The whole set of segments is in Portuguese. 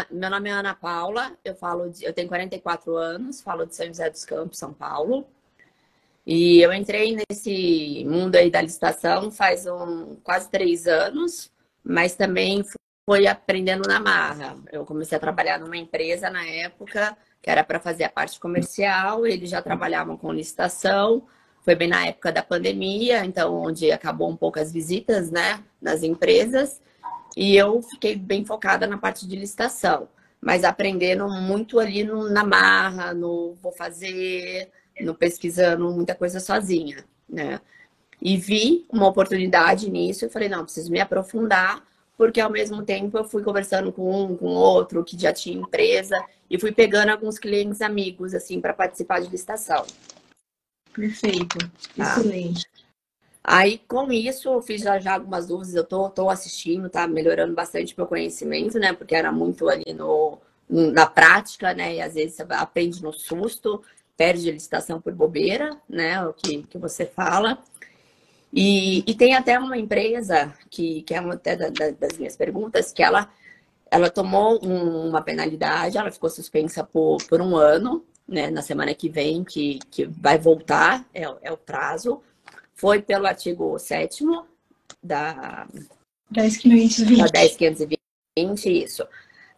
Meu nome é Ana Paula, eu tenho 44 anos, falo de São José dos Campos, São Paulo. E eu entrei nesse mundo aí da licitação faz quase 3 anos, mas também fui aprendendo na marra. Eu comecei a trabalhar numa empresa na época, que era para fazer a parte comercial, eles já trabalhavam com licitação. Foi bem na época da pandemia, então onde acabou um pouco as visitas, né, nas empresas. E eu fiquei bem focada na parte de licitação, mas aprendendo muito ali na marra, no vou fazer, no pesquisando muita coisa sozinha, né? E vi uma oportunidade nisso e falei, não, preciso me aprofundar, porque ao mesmo tempo eu fui conversando com um, com outro, que já tinha empresa, e fui pegando alguns clientes amigos, assim, para participar de licitação. Perfeito, Tá? excelente. Aí, com isso, eu fiz já algumas dúvidas, eu tô assistindo, tá melhorando bastante meu conhecimento, né? Porque era muito ali na prática, né? E às vezes você aprende no susto, perde a licitação por bobeira, né? O que você fala. E tem até uma empresa, que é uma até das minhas perguntas, que ela tomou uma penalidade, ela ficou suspensa por 1 ano, né? Na semana que vem, que vai voltar, é o prazo. Foi pelo artigo 7º da 10.520. da 10.520, isso.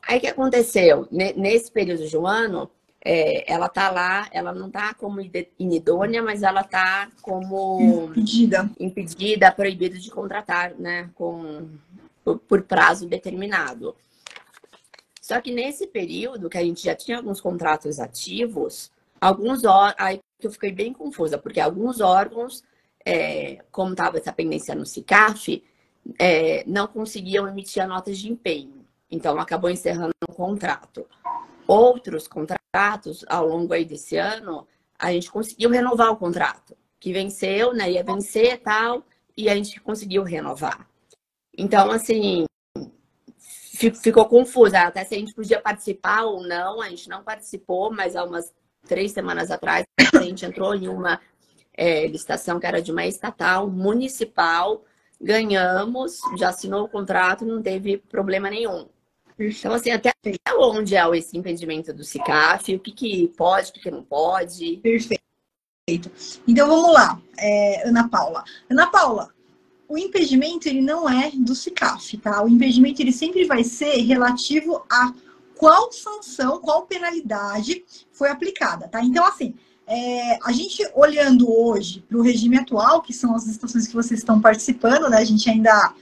Aí o que aconteceu? Nesse período de 1 ano, ela tá lá, ela não tá como inidônea, mas ela tá como impedida, proibida de contratar, né? Por prazo determinado. Só que nesse período, que a gente já tinha alguns contratos ativos, aí que eu fiquei bem confusa, porque alguns órgãos, como estava essa pendência no SICAF, não conseguiam emitir a nota de empenho. Então, acabou encerrando o contrato. Outros contratos, ao longo aí desse ano, a gente conseguiu renovar o contrato, que venceu, né? Ia vencer e tal, e a gente conseguiu renovar. Então, assim, ficou confusa. Até se a gente podia participar ou não, a gente não participou, mas há umas 3 semanas atrás, a gente entrou em uma licitação que era de uma estatal municipal, ganhamos, já assinou o contrato, não teve problema nenhum. Então, assim, até onde é esse impedimento do SICAF, o que pode, o que não pode? Perfeito. Então, vamos lá, Ana Paula. Ana Paula, o impedimento, ele não é do SICAF, tá? O impedimento, ele sempre vai ser relativo a qual sanção, qual penalidade foi aplicada, tá? Então, assim, a gente olhando hoje para o regime atual, que são as licitações que vocês estão participando, né? A gente ainda,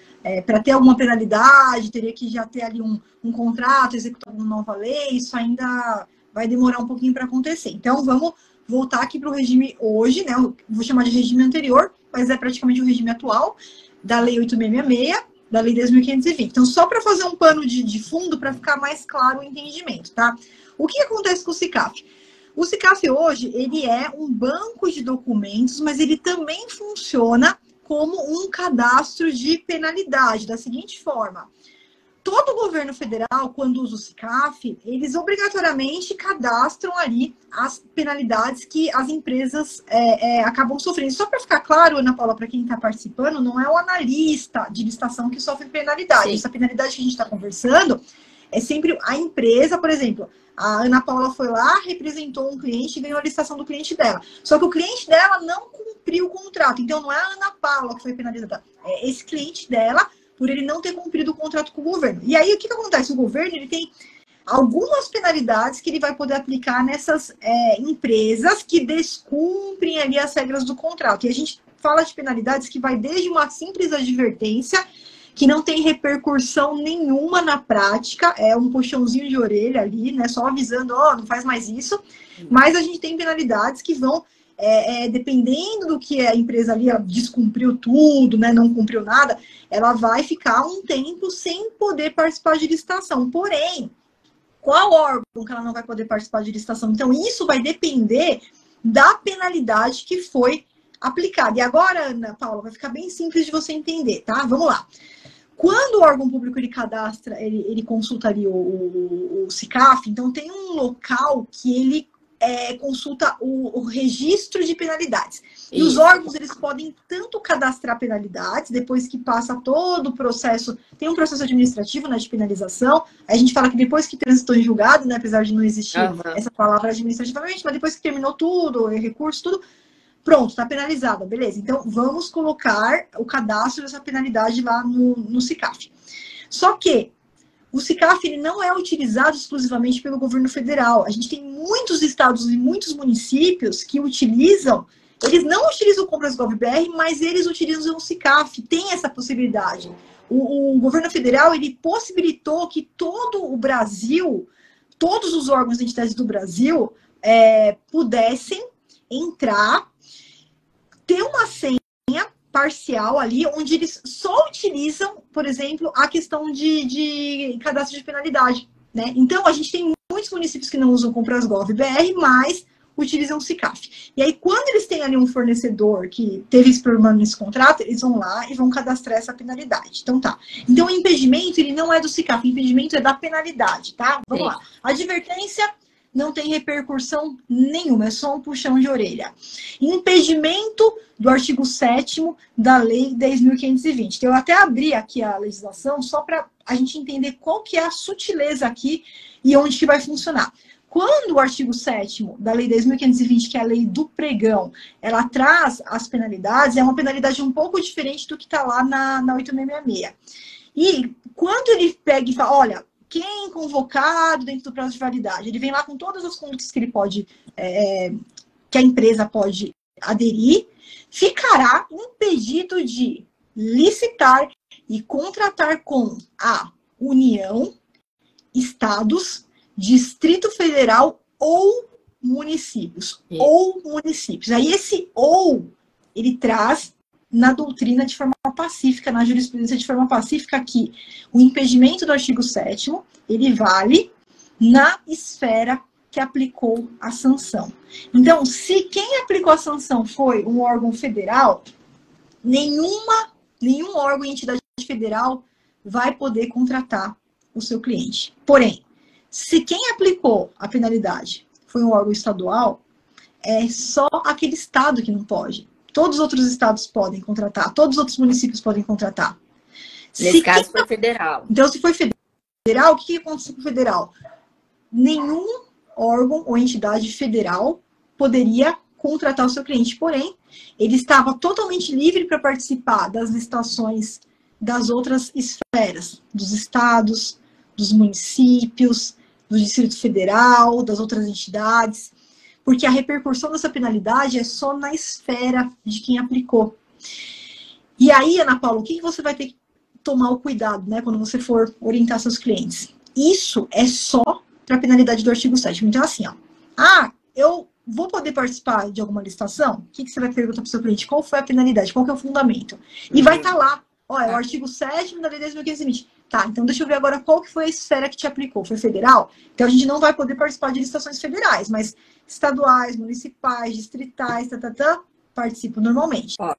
para ter alguma penalidade, teria que já ter ali um contrato, executar uma nova lei, isso ainda vai demorar um pouquinho para acontecer. Então, vamos voltar aqui para o regime hoje, né? Eu vou chamar de regime anterior, mas é praticamente o regime atual, da Lei 8.666, da Lei 10.520. Então, só para fazer um pano de fundo, para ficar mais claro o entendimento, tá? O que acontece com o SICAF? O SICAF hoje, ele é um banco de documentos, mas ele também funciona como um cadastro de penalidade, da seguinte forma. Todo governo federal, quando usa o SICAF, eles obrigatoriamente cadastram ali as penalidades que as empresas acabam sofrendo. Só para ficar claro, Ana Paula, para quem está participando, não é o analista de licitação que sofre penalidade. Sim. Essa penalidade que a gente está conversando é sempre a empresa, por exemplo. A Ana Paula foi lá, representou um cliente e ganhou a licitação do cliente dela. Só que o cliente dela não cumpriu o contrato. Então, não é a Ana Paula que foi penalizada. É esse cliente dela, por ele não ter cumprido o contrato com o governo. E aí, o que acontece? O governo, ele tem algumas penalidades que ele vai poder aplicar nessas empresas que descumprem ali as regras do contrato. E a gente fala de penalidades que vai desde uma simples advertência, que não tem repercussão nenhuma na prática, é um puxãozinho de orelha ali, né? Só avisando, não faz mais isso. Mas a gente tem penalidades que vão, dependendo do que a empresa ali, ela descumpriu tudo, né? Não cumpriu nada, ela vai ficar um tempo sem poder participar de licitação. Porém, qual órgão que ela não vai poder participar de licitação? Então, isso vai depender da penalidade que foi aplicada. E agora, Ana Paula, vai ficar bem simples de você entender, tá? Vamos lá. Quando o órgão público ele cadastra, ele consulta ali o SICAF, então tem um local que ele consulta o registro de penalidades. E os órgãos, eles podem tanto cadastrar penalidades, depois que passa todo o processo, tem um processo administrativo, né, de penalização, a gente fala que depois que transitou em julgado, né, apesar de não existir essa palavra administrativamente, mas depois que terminou tudo, recurso, tudo, pronto, está penalizado, beleza. Então, vamos colocar o cadastro dessa penalidade lá no SICAF. Só que o SICAF ele não é utilizado exclusivamente pelo governo federal. A gente tem muitos estados e muitos municípios que utilizam, eles não utilizam o Compras Gov.br, mas eles utilizam o SICAF, tem essa possibilidade. O governo federal, ele possibilitou que todo o Brasil, todos os órgãos e entidades do Brasil pudessem entrar, ter uma senha parcial ali, onde eles só utilizam, por exemplo, a questão de cadastro de penalidade, né? Então, a gente tem muitos municípios que não usam Compras Gov.br, mas utilizam o SICAF. E aí, quando eles têm ali um fornecedor que teve esse problema nesse contrato, eles vão lá e vão cadastrar essa penalidade. Então, tá. Então, o impedimento, ele não é do SICAF, o impedimento é da penalidade, tá? Vamos lá. Advertência não tem repercussão nenhuma, é só um puxão de orelha. Impedimento do artigo 7º da Lei 10.520. Então, eu até abri aqui a legislação só para a gente entender qual que é a sutileza aqui e onde que vai funcionar. Quando o artigo 7º da Lei 10.520, que é a lei do pregão, ela traz as penalidades, é uma penalidade um pouco diferente do que está lá na 8666. E quando ele pega e fala, olha, quem convocado dentro do prazo de validade, ele vem lá com todas as condutas que ele pode, que a empresa pode aderir, ficará impedido de licitar e contratar com a União, estados, Distrito Federal ou municípios. Sim. Ou municípios. Aí esse ou, ele traz na doutrina de forma pacífica, na jurisprudência de forma pacífica, que o impedimento do artigo 7º, ele vale na esfera que aplicou a sanção. Então, se quem aplicou a sanção foi um órgão federal, nenhum órgão e entidade federal vai poder contratar o seu cliente. Porém, se quem aplicou a penalidade foi um órgão estadual, é só aquele estado que não pode. Todos os outros estados podem contratar, todos os outros municípios podem contratar. Nesse caso foi federal. Então, se foi federal, o que aconteceu com o federal? Nenhum órgão ou entidade federal poderia contratar o seu cliente. Porém, ele estava totalmente livre para participar das licitações das outras esferas, dos estados, dos municípios, do Distrito Federal, das outras entidades, porque a repercussão dessa penalidade é só na esfera de quem aplicou. E aí, Ana Paula, o que você vai ter que tomar o cuidado, né, quando você for orientar seus clientes? Isso é só para a penalidade do artigo 7º. Então, assim, ó, eu vou poder participar de alguma licitação? O que você vai perguntar para o seu cliente? Qual foi a penalidade? Qual que é o fundamento? E vai estar lá, ó, é o artigo 7º da Lei 10.520. Tá, então deixa eu ver agora qual que foi a esfera que te aplicou. Foi federal? Então a gente não vai poder participar de licitações federais, mas estaduais, municipais, distritais, participam normalmente. Tá?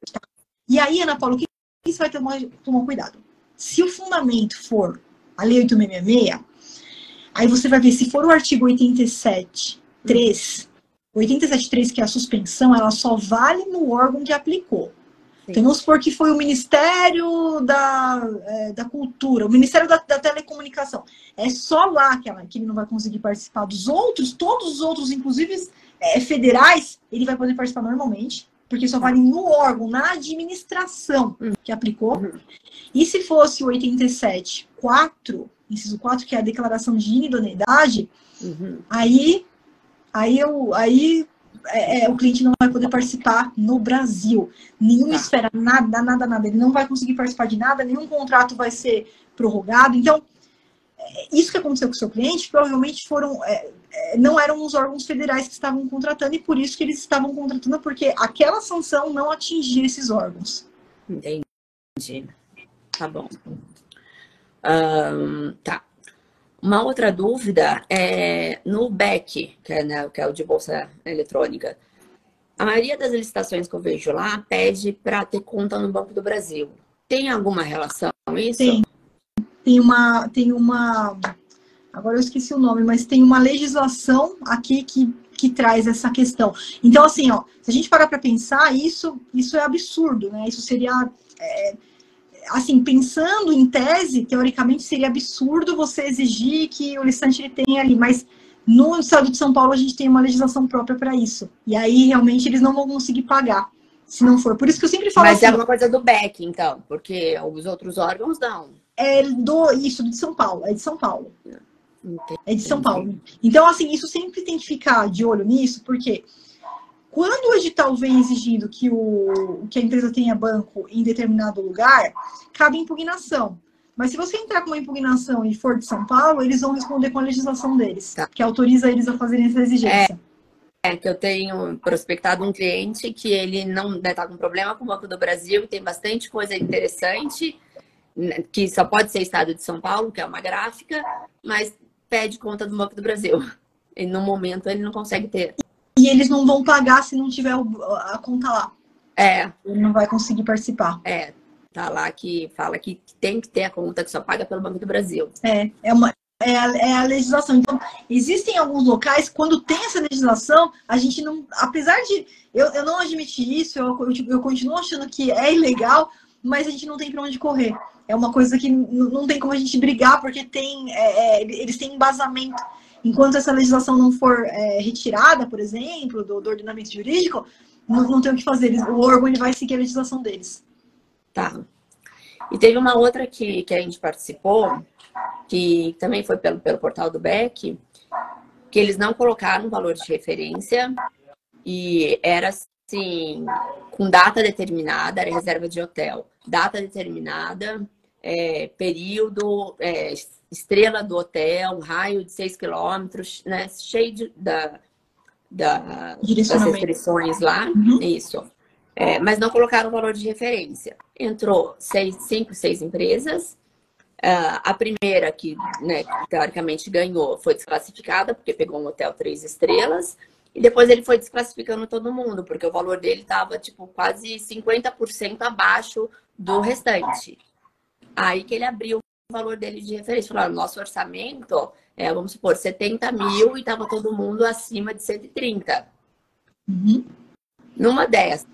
E aí, Ana Paula, o que você vai tomar cuidado? Se o fundamento for a Lei 8666, aí você vai ver, se for o artigo 87.3, 87.3, que é a suspensão, ela só vale no órgão que aplicou. Então, vamos supor que foi o Ministério da Cultura, o Ministério da Telecomunicação. É só lá que ele não vai conseguir participar. Dos outros, todos os outros, inclusive federais, ele vai poder participar normalmente, porque só vale no órgão, na administração que aplicou. E se fosse o 87.4, inciso 4, que é a declaração de inidoneidade, aí o cliente não vai poder participar no Brasil. Nenhuma esfera, nada. Ele não vai conseguir participar de nada, nenhum contrato vai ser prorrogado. Então, isso que aconteceu com o seu cliente, provavelmente não eram os órgãos federais que estavam contratando, e por isso que eles estavam contratando, porque aquela sanção não atingia esses órgãos. Entendi. Tá bom. Tá. Uma outra dúvida é no BEC, que é o de Bolsa Eletrônica. A maioria das licitações que eu vejo lá pede para ter conta no Banco do Brasil. Tem alguma relação com isso? Tem uma... Agora eu esqueci o nome, mas tem uma legislação aqui que que traz essa questão. Então, assim, ó, se a gente parar para pensar, isso é absurdo, né? Isso seria, assim, pensando em tese, teoricamente seria absurdo você exigir que o listante ele tenha ali, mas no estado de São Paulo a gente tem uma legislação própria para isso. E aí, realmente, eles não vão conseguir pagar, se não for. Por isso que eu sempre falo Mas assim... é alguma coisa do BEC, então, porque os outros órgãos não. Isso, de São Paulo, é de São Paulo. Entendi. É de São Paulo. Então, assim, isso sempre tem que ficar de olho nisso, porque quando o edital vem exigindo que a empresa tenha banco em determinado lugar, cabe impugnação. Mas se você entrar com uma impugnação e for de São Paulo, eles vão responder com a legislação deles, Tá. que autoriza eles a fazerem essa exigência. É que eu tenho prospectado um cliente que ele não está com problema com o Banco do Brasil, tem bastante coisa interessante, que só pode ser estado de São Paulo, que é uma gráfica, mas pede conta do Banco do Brasil. E no momento ele não consegue ter. E eles não vão pagar se não tiver a conta lá. Ele não vai conseguir participar. Tá lá que fala que tem que ter a conta que só paga pelo Banco do Brasil. É a legislação. Então, existem alguns locais, quando tem essa legislação, a gente não... Apesar de eu não admitir isso, eu continuo achando que é ilegal, mas a gente não tem para onde correr. É uma coisa que não tem como a gente brigar, porque eles têm embasamento. Enquanto essa legislação não for retirada, por exemplo, do ordenamento jurídico, não tem o que fazer. O órgão ele vai seguir a legislação deles. Tá. E teve uma outra que a gente participou, que também foi pelo portal do BEC, que eles não colocaram valor de referência e era assim, com data determinada, era reserva de hotel, data determinada, período, estrela do hotel, raio de 6 quilômetros, né, cheio das restrições lá, isso. Mas não colocaram valor de referência. Entrou 5, 6 empresas. A primeira que, né, teoricamente ganhou foi desclassificada, porque pegou um hotel 3 estrelas. E depois ele foi desclassificando todo mundo, porque o valor dele estava tipo, quase 50% abaixo do restante. Aí que ele abriu o valor dele de referência. Falaram, nosso orçamento vamos supor, 70 mil e estava todo mundo acima de 130. Numa dessas,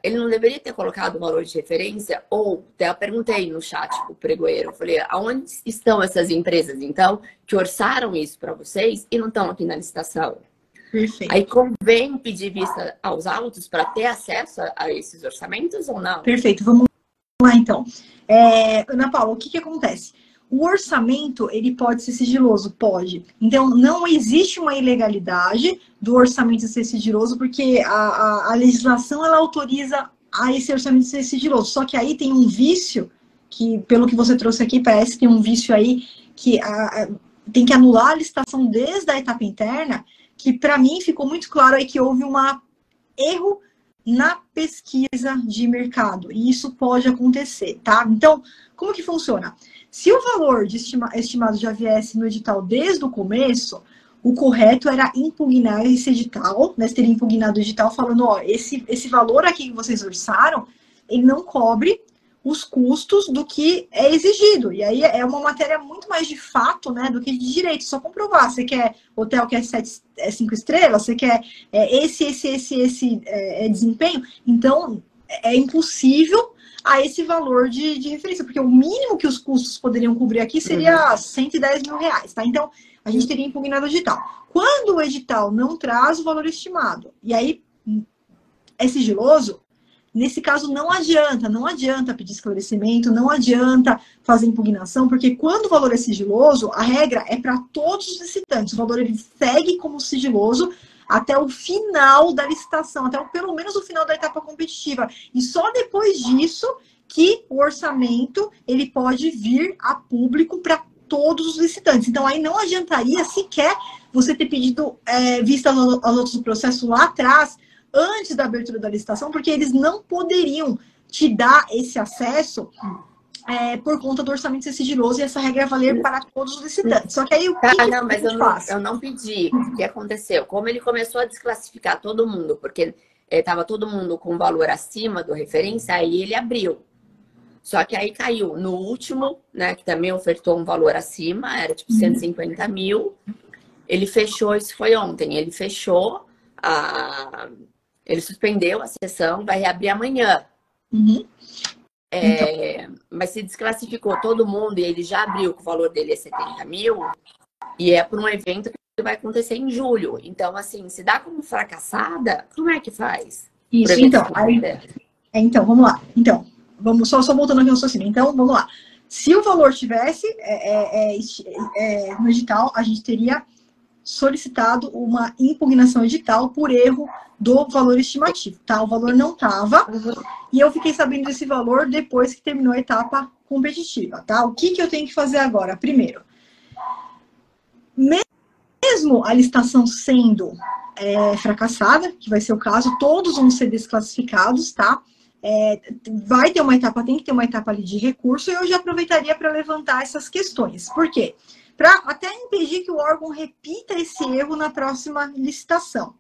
ele não deveria ter colocado o valor de referência? Ou, até eu perguntei no chat pro pregoeiro, eu falei, aonde estão essas empresas, então, que orçaram isso para vocês e não estão aqui na licitação? Perfeito. Aí convém pedir vista aos autos para ter acesso a esses orçamentos ou não? Perfeito, vamos lá então. Ana Paula, o que acontece? O orçamento, ele pode ser sigiloso? Pode. Então, não existe uma ilegalidade do orçamento ser sigiloso, porque a legislação, ela autoriza a esse orçamento ser sigiloso. Só que aí tem um vício, que pelo que você trouxe aqui, parece que tem um vício aí, que tem que anular a licitação desde a etapa interna, que para mim ficou muito claro aí que houve um erro na pesquisa de mercado. E isso pode acontecer, tá? Então, como que funciona? Se o valor estimado já viesse no edital desde o começo, o correto era impugnar esse edital, né? Você teria impugnado o edital falando, ó, esse valor aqui que vocês orçaram, ele não cobre os custos do que é exigido. E aí é uma matéria muito mais de fato, né, do que de direito. Só comprovar. Você quer hotel que é 5 estrelas, você quer esse desempenho. Então, é impossível a esse valor de referência, porque o mínimo que os custos poderiam cobrir aqui seria 110 mil reais, tá? Então, a gente teria impugnado o edital. Quando o edital não traz o valor estimado, e aí é sigiloso, nesse caso não adianta pedir esclarecimento, não adianta fazer impugnação, porque quando o valor é sigiloso, a regra é para todos os licitantes, o valor ele segue como sigiloso até o final da licitação, até pelo menos o final da etapa competitiva. E só depois disso que o orçamento ele pode vir a público para todos os licitantes. Então, aí não adiantaria sequer você ter pedido vista aos outros do processo lá atrás, antes da abertura da licitação, porque eles não poderiam te dar esse acesso por conta do orçamento ser sigiloso e essa regra valer para todos os licitantes. Só que aí o que não, mas eu não pedi. O que aconteceu? Como ele começou a desclassificar todo mundo, porque estava todo mundo com valor acima do referência, aí ele abriu. Só que aí caiu no último, né, que também ofertou um valor acima, era tipo 150 mil. ele fechou, isso foi ontem, ele fechou, ele suspendeu a sessão, vai reabrir amanhã. Uhum. Mas se desclassificou todo mundo e ele já abriu, que o valor dele é 70 mil, e é para um evento que vai acontecer em julho. Então, assim, se dá como fracassada, como é que faz? Isso, então, vamos lá. Então, vamos só voltando aqui no raciocínio. Então, vamos lá. Se o valor tivesse no edital, a gente teria solicitado uma impugnação edital por erro do valor estimativo, tá? O valor não estava, e eu fiquei sabendo desse valor depois que terminou a etapa competitiva, tá? O que eu tenho que fazer agora? Primeiro, mesmo a licitação sendo fracassada, que vai ser o caso, todos vão ser desclassificados, tá? Vai ter uma etapa, tem que ter uma etapa ali de recurso, e eu já aproveitaria para levantar essas questões. Por quê? Para até impedir que o órgão repita esse erro na próxima licitação.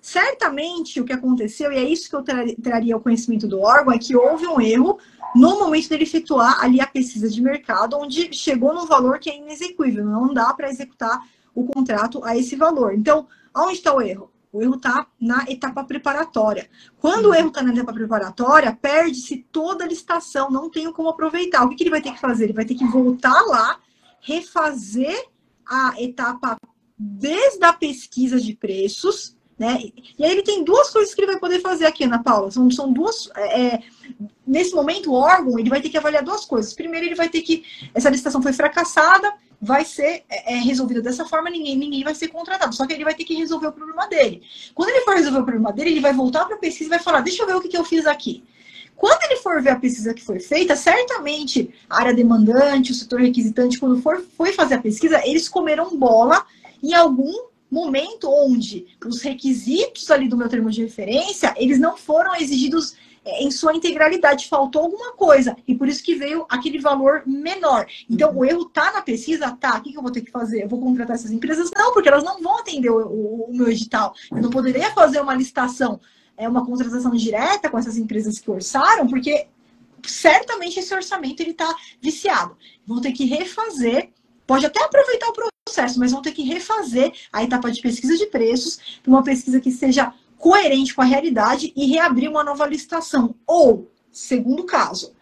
Certamente, o que aconteceu, e é isso que eu traria ao conhecimento do órgão, é que houve um erro no momento dele efetuar ali a pesquisa de mercado, onde chegou num valor que é inexequível, não dá para executar o contrato a esse valor. Então, onde está o erro? O erro está na etapa preparatória. Quando o erro está na etapa preparatória, perde-se toda a licitação, não tem como aproveitar. O que ele vai ter que fazer? Ele vai ter que voltar lá, refazer a etapa desde a pesquisa de preços, né? E aí ele tem duas coisas que ele vai poder fazer aqui, Ana Paula. São duas... nesse momento, o órgão ele vai ter que avaliar duas coisas. Primeiro, ele vai ter que... Essa licitação foi fracassada, vai ser resolvida dessa forma, ninguém vai ser contratado. Só que ele vai ter que resolver o problema dele. Quando ele for resolver o problema dele, ele vai voltar para a pesquisa e vai falar, deixa eu ver o que eu fiz aqui. Quando ele for ver a pesquisa que foi feita, certamente a área demandante, o setor requisitante, quando foi fazer a pesquisa, eles comeram bola em algum momento onde os requisitos ali do meu termo de referência, eles não foram exigidos em sua integralidade, faltou alguma coisa, e por isso que veio aquele valor menor. Então, o erro tá na pesquisa? Tá, o que eu vou ter que fazer? Eu vou contratar essas empresas? Não, porque elas não vão atender o meu edital. Eu não poderia fazer uma licitação, uma contratação direta com essas empresas que orçaram, porque certamente esse orçamento ele tá viciado. Vão ter que refazer, pode até aproveitar o processo, mas vão ter que refazer a etapa de pesquisa de preços, uma pesquisa que seja coerente com a realidade e reabrir uma nova licitação. Ou, segundo caso,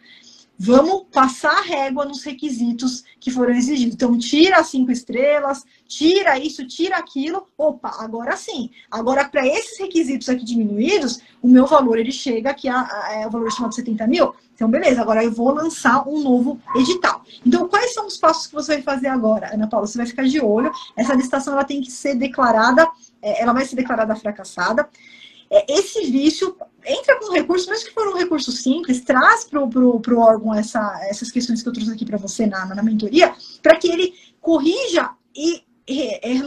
vamos passar a régua nos requisitos que foram exigidos. Então, tira as 5 estrelas, tira isso, tira aquilo. Opa, agora sim. Agora, para esses requisitos aqui diminuídos, o meu valor, ele chega aqui o valor estimado de 70 mil. Então, beleza, agora eu vou lançar um novo edital. Então, quais são os passos que você vai fazer agora, Ana Paula? Você vai ficar de olho. Essa licitação, ela tem que ser declarada, ela vai ser declarada fracassada. Esse vício entra com recurso, mesmo que for um recurso simples, traz para o órgão essas questões que eu trouxe aqui para você na mentoria, para que ele corrija e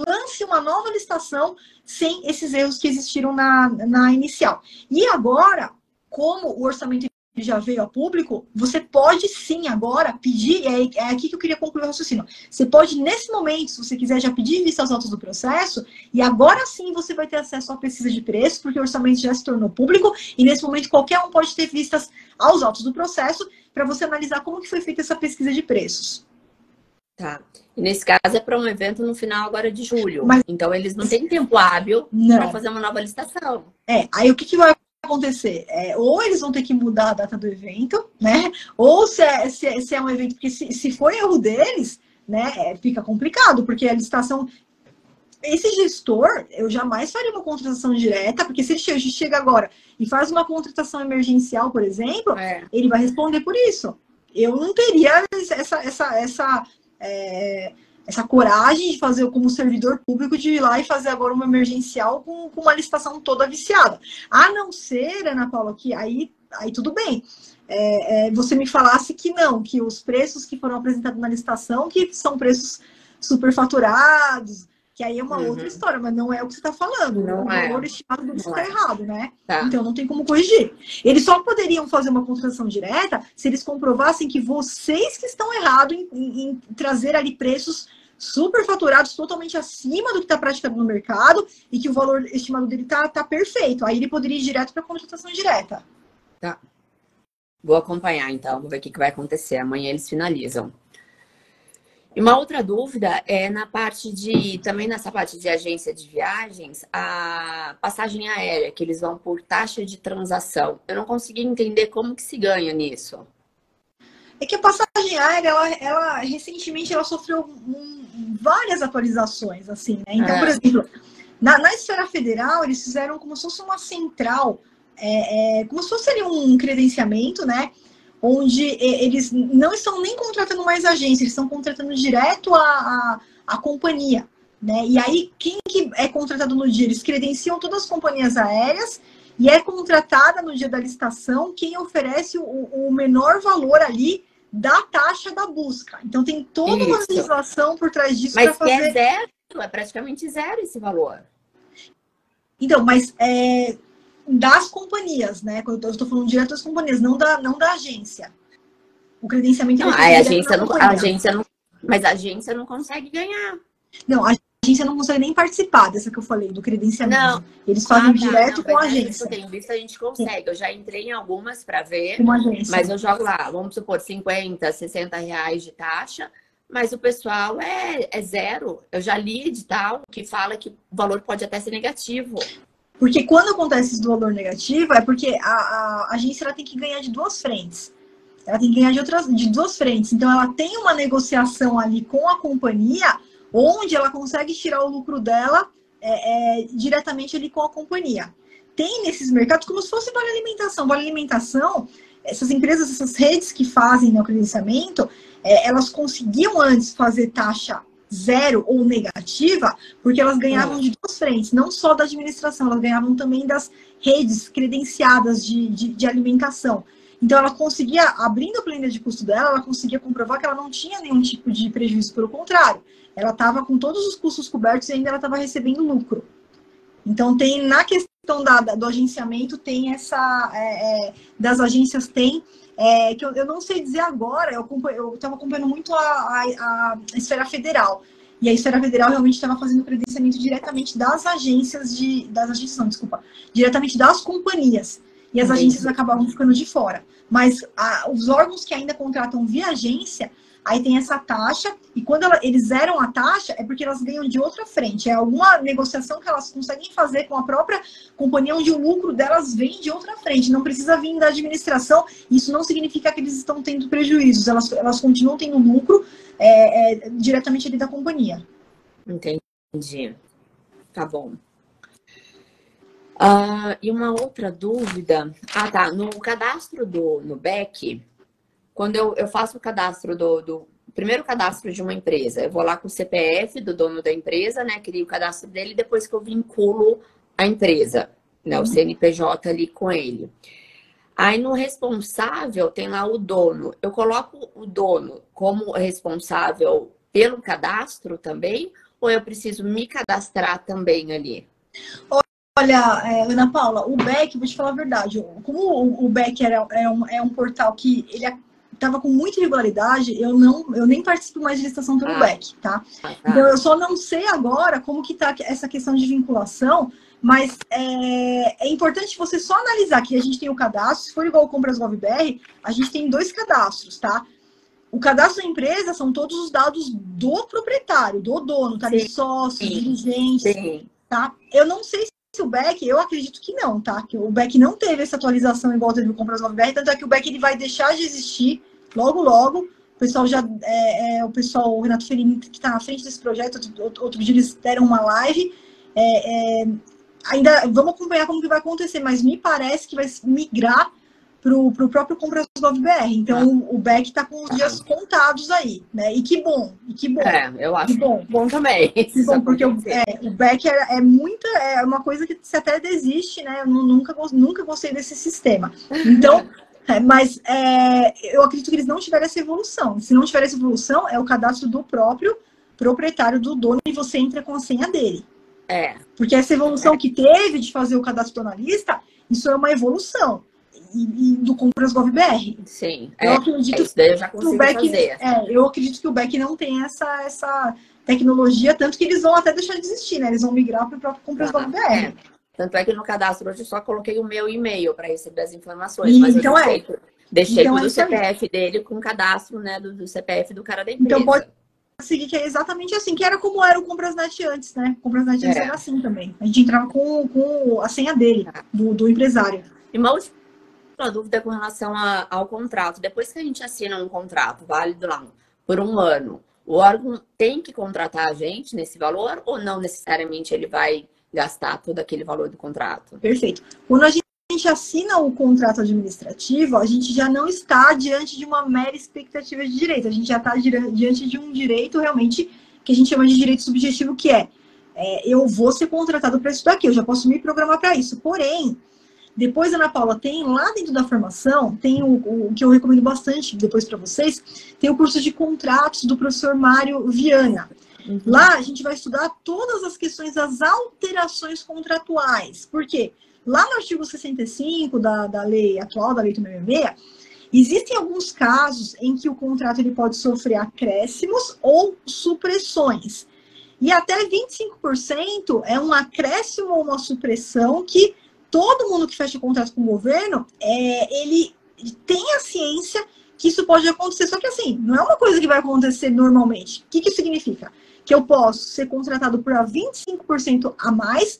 lance uma nova licitação sem esses erros que existiram na inicial. E agora, como o orçamento já veio a público, você pode sim agora pedir, é aqui que eu queria concluir o raciocínio, você pode nesse momento, se você quiser já pedir vista aos autos do processo, e agora sim você vai ter acesso à pesquisa de preço, porque o orçamento já se tornou público, e nesse momento qualquer um pode ter vistas aos autos do processo, para você analisar como que foi feita essa pesquisa de preços. Tá. E nesse caso é para um evento no final agora de julho. Então eles não têm tempo hábil para fazer uma nova licitação. Aí o que vai acontecer? Ou eles vão ter que mudar a data do evento, né? Ou se é um evento, porque se for erro deles, né, fica complicado, porque a licitação. Esse gestor, eu jamais faria uma contratação direta, porque se ele chega agora e faz uma contratação emergencial, por exemplo, ele vai responder por isso. Eu não teria essa coragem de fazer como servidor público de ir lá e fazer agora uma emergencial com uma licitação toda viciada. A não ser, Ana Paula, que aí tudo bem. Você me falasse que não, que os preços que foram apresentados na licitação, que são preços superfaturados, que aí é uma outra história, mas não é o que você está falando. O valor estimado do está errado, né? Tá. Então não tem como corrigir. Eles só poderiam fazer uma contratação direta se eles comprovassem que vocês que estão errados em trazer ali preços superfaturados, totalmente acima do que está praticado no mercado, e que o valor estimado dele tá perfeito. Aí ele poderia ir direto para a contratação direta. Tá. Vou acompanhar, então. Vou ver o que vai acontecer. Amanhã eles finalizam. E uma outra dúvida é na parte também nessa parte de agência de viagens, a passagem aérea, que eles vão por taxa de transação. Eu não consegui entender como que se ganha nisso. É que a passagem aérea, ela recentemente ela sofreu várias atualizações, assim, né? Então, por exemplo, na esfera federal, eles fizeram como se fosse uma central, como se fosse ali um credenciamento, né? Onde eles não estão nem contratando mais agência, eles estão contratando direto a companhia, né? E aí, quem que é contratado no dia? Eles credenciam todas as companhias aéreas e é contratada no dia da licitação quem oferece o menor valor ali da taxa da busca. Então, tem toda uma legislação por trás disso para fazer... Mas é zero, é praticamente zero esse valor. Então, mas das companhias, né? Quando eu estou falando direto das companhias, não da agência. O credenciamento... Não, a agência não... Mas a agência não consegue ganhar. Não, a agência não consegue nem participar dessa que eu falei, do credenciamento. Não. Eles fazem direto com a agência. Eu tenho visto, a gente consegue. Eu já entrei em algumas para ver, uma agência. Mas eu jogo lá, vamos supor, 50, 60 reais de taxa, mas o pessoal é zero. Eu já li edital que fala que o valor pode até ser negativo. Porque quando acontece isso do valor negativo, é porque a agência ela tem que ganhar de duas frentes. Ela tem que ganhar de duas frentes. Então, ela tem uma negociação ali com a companhia, onde ela consegue tirar o lucro dela diretamente ali com a companhia. Tem nesses mercados como se fosse Vale Alimentação. Vale Alimentação, essas empresas, essas redes que fazem o credenciamento, elas conseguiam antes fazer taxa zero ou negativa, porque elas ganhavam de duas frentes, não só da administração, elas ganhavam também das redes credenciadas de alimentação. Então, ela conseguia, abrindo a planilha de custo dela, ela conseguia comprovar que ela não tinha nenhum tipo de prejuízo, pelo contrário. Ela estava com todos os custos cobertos e ainda ela estava recebendo lucro. Então, tem na questão do agenciamento, tem essa... das agências tem... que eu não sei dizer agora, eu estava acompanhando muito a esfera federal. E a esfera federal realmente estava fazendo credenciamento diretamente das agências diretamente das companhias. E as agências acabavam ficando de fora. Mas os órgãos que ainda contratam via agência, aí tem essa taxa, e quando eles zeram a taxa, é porque elas ganham de outra frente. É alguma negociação que elas conseguem fazer com a própria companhia, onde o lucro delas vem de outra frente. Não precisa vir da administração. Isso não significa que eles estão tendo prejuízos. Elas continuam tendo lucro diretamente ali da companhia. Entendi. Tá bom. E uma outra dúvida. Tá. No cadastro do Nubank, quando eu faço o cadastro do primeiro cadastro de uma empresa, eu vou lá com o CPF do dono da empresa, né? Crio o cadastro dele, depois que eu vinculo a empresa, né? O CNPJ ali com ele. Aí no responsável tem lá o dono. Eu coloco o dono como responsável pelo cadastro também? Ou eu preciso me cadastrar também ali? Olha, Ana Paula, o BEC, vou te falar a verdade, como o BEC é um portal que ele estava com muita irregularidade, eu nem participo mais de licitação pelo BEC, tá? Então, eu só não sei agora como que tá essa questão de vinculação, mas é importante você só analisar que a gente tem o cadastro, se for igual o Compras Gov.br, a gente tem 2 cadastros, tá? O cadastro da empresa são todos os dados do proprietário, do dono, tá? De sócio, dirigente, tá? Eu não sei se o BEC, eu acredito que não, tá? Que o BEC não teve essa atualização igual teve o Compras Gov.br, tanto é que o BEC ele vai deixar de existir logo, logo. O pessoal o Renato Ferini, que está na frente desse projeto, outro dia eles deram uma live. Ainda vamos acompanhar como que vai acontecer, mas me parece que vai migrar para o próprio Compras Gov.br. Então, o BEC está com os dias contados aí, né? E que bom, eu acho bom também. Que bom, porque o BEC é uma coisa que se até desiste, né? Eu nunca gostei desse sistema. Então, mas eu acredito que eles não tiveram essa evolução. Se não tiver essa evolução, é o cadastro do próprio proprietário do dono e você entra com a senha dele. Porque essa evolução que teve de fazer o cadastro do analista, isso é uma evolução. E do Compras Gov.br. Sim, eu acredito isso daí eu já consigo fazer. Eu acredito que o BEC não tem essa tecnologia, tanto que eles vão até deixar de existir, né? Eles vão migrar para o próprio Compras Gov.br. Tanto é que no cadastro hoje eu só coloquei o meu e-mail para receber as informações. Mas então deixei tudo o CPF dele com o cadastro, né, do CPF do cara da empresa. Então seguir, que é exatamente assim, que era como era o Comprasnet antes, né? O Comprasnet antes era assim também. A gente entrava com a senha dele, do empresário. E uma última dúvida com relação ao contrato. Depois que a gente assina um contrato válido lá por um ano, o órgão tem que contratar a gente nesse valor ou não necessariamente ele vai gastar todo aquele valor do contrato? Perfeito. Quando a gente assina o contrato administrativo, a gente já não está diante de uma mera expectativa de direito. A gente já está diante de um direito realmente que a gente chama de direito subjetivo, que eu vou ser contratado para isso daqui, eu já posso me programar para isso. Porém, depois, Ana Paula, tem lá dentro da formação, tem o que eu recomendo bastante depois para vocês, tem o curso de contratos do professor Mário Viana. Lá a gente vai estudar todas as questões das alterações contratuais. Por quê? Lá no artigo 65 da lei atual, da lei 866, existem alguns casos em que o contrato ele pode sofrer acréscimos ou supressões. E até 25% é um acréscimo ou uma supressão que todo mundo que fecha contrato com o governo, ele tem a ciência que isso pode acontecer. Só que assim, não é uma coisa que vai acontecer normalmente. O que isso significa? Que eu posso ser contratado por 25% a mais,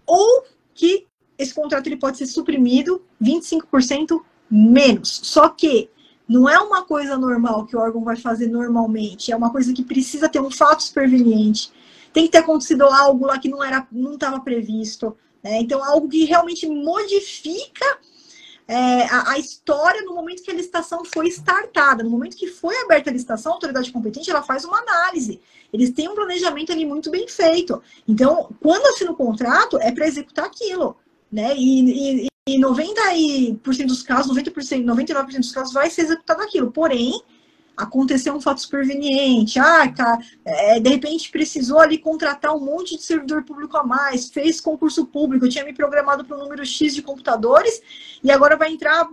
ou que esse contrato ele pode ser suprimido 25% menos. Só que não é uma coisa normal que o órgão vai fazer normalmente. É uma coisa que precisa ter um fato superveniente. Tem que ter acontecido algo lá que não estava previsto. Então, algo que realmente modifica a história no momento que a licitação foi startada. No momento que foi aberta a licitação, a autoridade competente ela faz uma análise. Eles têm um planejamento ali muito bem feito. Então, quando assina o contrato, é para executar aquilo. Né? E 90% dos casos, 90%, 99% dos casos vai ser executado aquilo. Porém, aconteceu um fato superveniente, de repente precisou ali contratar um monte de servidor público a mais, fez concurso público, eu tinha me programado para um número X de computadores, e agora vai entrar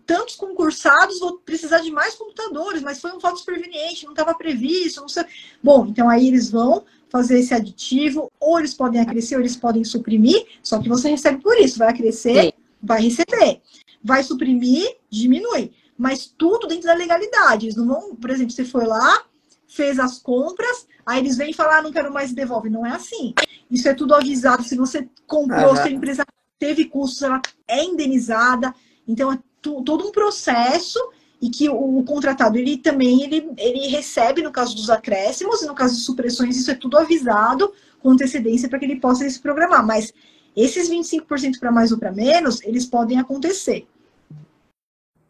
tantos concursados, vou precisar de mais computadores, mas foi um fato superveniente, não estava previsto, não sei. Bom, então aí eles vão fazer esse aditivo, ou eles podem acrescer, ou eles podem suprimir, só que você recebe por isso, vai acrescer, vai receber, vai suprimir, diminui. Mas tudo dentro da legalidade. Eles não vão, por exemplo, você foi lá, fez as compras, aí eles vêm falar, não quero mais e devolve. Não é assim. Isso é tudo avisado. Se você comprou, se a empresa teve custos, ela é indenizada. Então, é todo um processo e que o contratado, ele também, ele recebe no caso dos acréscimos e no caso de supressões, isso é tudo avisado com antecedência para que ele possa se programar. Mas esses 25% para mais ou para menos, eles podem acontecer.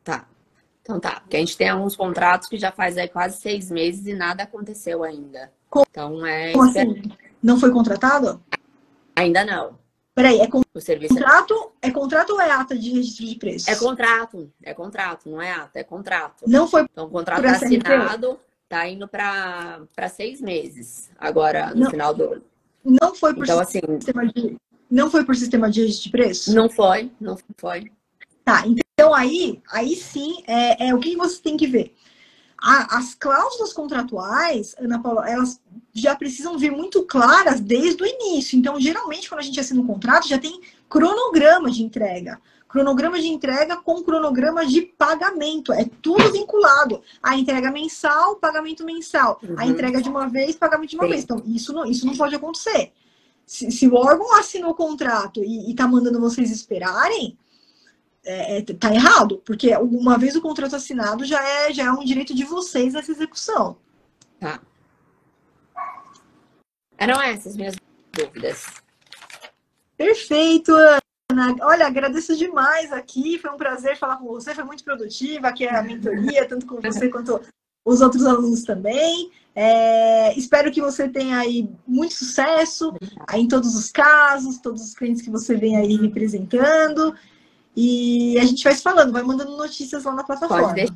Tá. Então tá, porque a gente tem alguns contratos que já faz aí quase 6 meses e nada aconteceu ainda. Então Como assim? Não foi contratado? Ainda não. Peraí, o serviço é contrato ou é ata de registro de preços? É contrato, não é ata, é contrato. Não foi. Então o contrato tá assinado, tá indo para 6 meses agora no final do ano. Não foi por então, assim, não foi por sistema de registro de preços? Não foi. Tá, então aí sim, o que você tem que ver? As cláusulas contratuais, Ana Paula, elas já precisam vir muito claras desde o início. Então, geralmente, quando a gente assina um contrato, já tem cronograma de entrega. Cronograma de entrega com cronograma de pagamento. É tudo vinculado. A entrega mensal, pagamento mensal. A entrega de uma vez, pagamento de uma vez. Então, isso não pode acontecer. Se o órgão assinou o contrato e está mandando vocês esperarem, tá errado, porque uma vez o contrato assinado já é um direito de vocês essa execução. Tá. Eram essas minhas dúvidas. Perfeito, Ana. Olha, agradeço demais aqui, foi um prazer falar com você, foi muito produtiva, aqui é a mentoria, tanto com você quanto os outros alunos também. Espero que você tenha aí muito sucesso aí em todos os casos, todos os clientes que você vem aí representando. E a gente vai se falando, vai mandando notícias lá na plataforma. Pode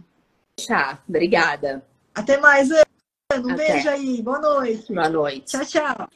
deixar. Obrigada. Até mais, Ana. Um beijo aí. Boa noite. Boa noite. Tchau, tchau.